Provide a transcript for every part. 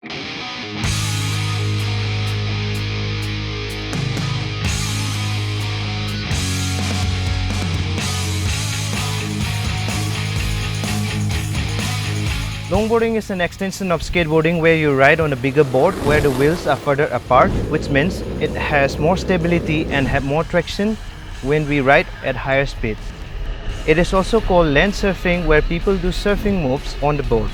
Longboarding is an extension of skateboarding where you ride on a bigger board where the wheels are further apart, which means it has more stability and have more traction when we ride at higher speed. It is also called land surfing, where people do surfing moves on the board.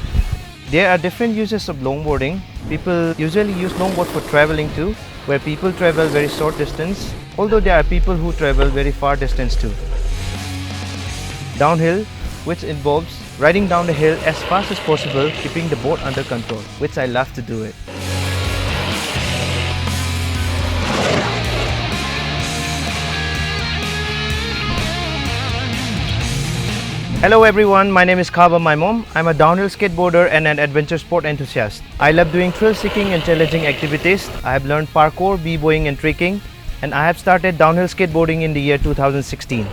There are different uses of longboarding. People usually use longboard for traveling too, where people travel very short distance, although there are people who travel very far distance too. Downhill, which involves riding down the hill as fast as possible, keeping the board under control, which I love to do it. Hello everyone, my name is Khaba Maimon. I'm a downhill skateboarder and an adventure sport enthusiast. I love doing thrill-seeking and challenging activities. I have learned parkour, b-boying and trekking, and I have started downhill skateboarding in the year 2016.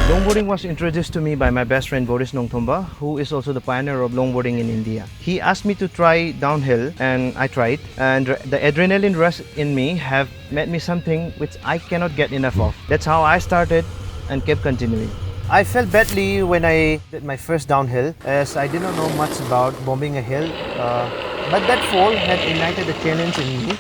Longboarding was introduced to me by my best friend Boris Nongthomba, who is also the pioneer of longboarding in India. He asked me to try downhill and I tried, and the adrenaline rush in me have made me something which I cannot get enough of. That's how I started and kept continuing. I felt badly when I did my first downhill, as I did not know much about bombing a hill. But that fall had ignited a challenge in me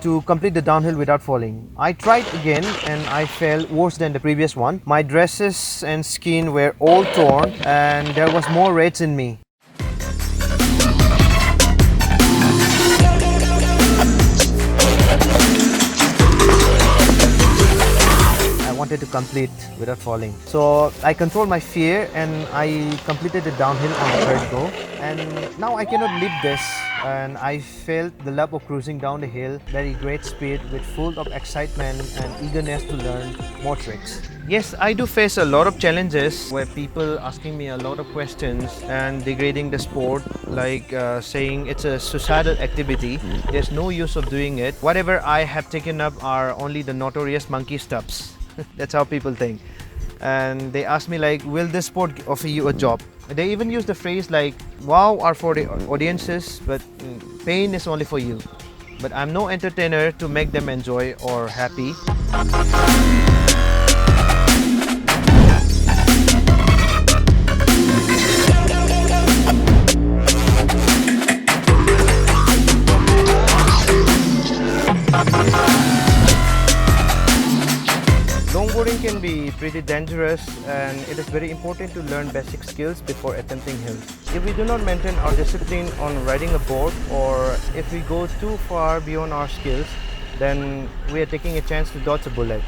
to complete the downhill without falling. I tried again and I fell worse than the previous one. My dresses and skin were all torn and there was more rage in me. I wanted to complete without falling. So I controlled my fear and I completed the downhill on the third go. And now I cannot leave this, and I felt the love of cruising down the hill, very great speed with full of excitement and eagerness to learn more tricks. Yes, I do face a lot of challenges where people asking me a lot of questions and degrading the sport, like saying it's a suicidal activity. There's no use of doing it. Whatever I have taken up are only the notorious monkey stuffs. That's how people think. And they ask me like, will this sport offer you a job? They even use the phrase like, wow are for the audiences, but pain is only for you. But I'm no entertainer to make them enjoy or happy. Longboarding can be pretty dangerous, and it is very important to learn basic skills before attempting hills. If we do not maintain our discipline on riding a board, or if we go too far beyond our skills, then we are taking a chance to dodge a bullet.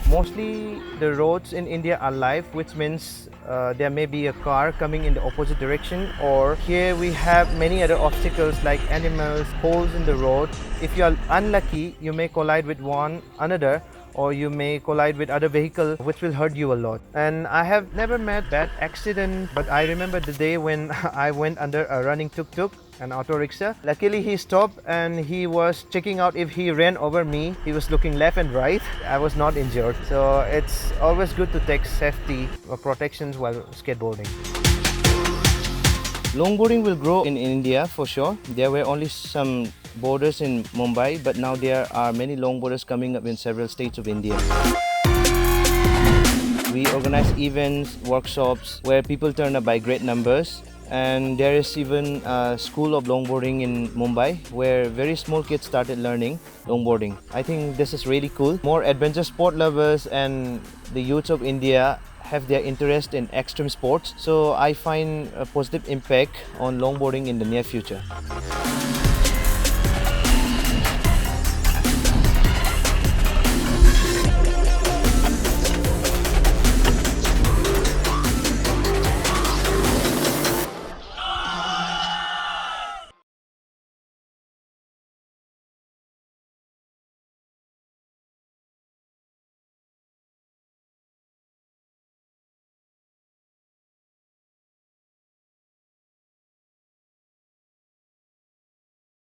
Mostly the roads in India are live, which means there may be a car coming in the opposite direction, or here we have many other obstacles like animals, holes in the road. If you are unlucky, you may collide with one another, or you may collide with other vehicle which will hurt you a lot. And I have never met that accident, but I remember the day when I went under a running tuk-tuk, an auto rickshaw. Luckily he stopped and he was checking out if he ran over me. He was looking left and right. I was not injured. So it's always good to take safety or protections while skateboarding. Longboarding will grow in India for sure. There were only some boarders in Mumbai, but now there are many longboarders coming up in several states of India. We organize events, workshops where people turn up by great numbers, and there is even a school of longboarding in Mumbai where very small kids started learning longboarding. I think this is really cool. More adventure sport lovers and the youth of India have their interest in extreme sports, so I find a positive impact on longboarding in the near future.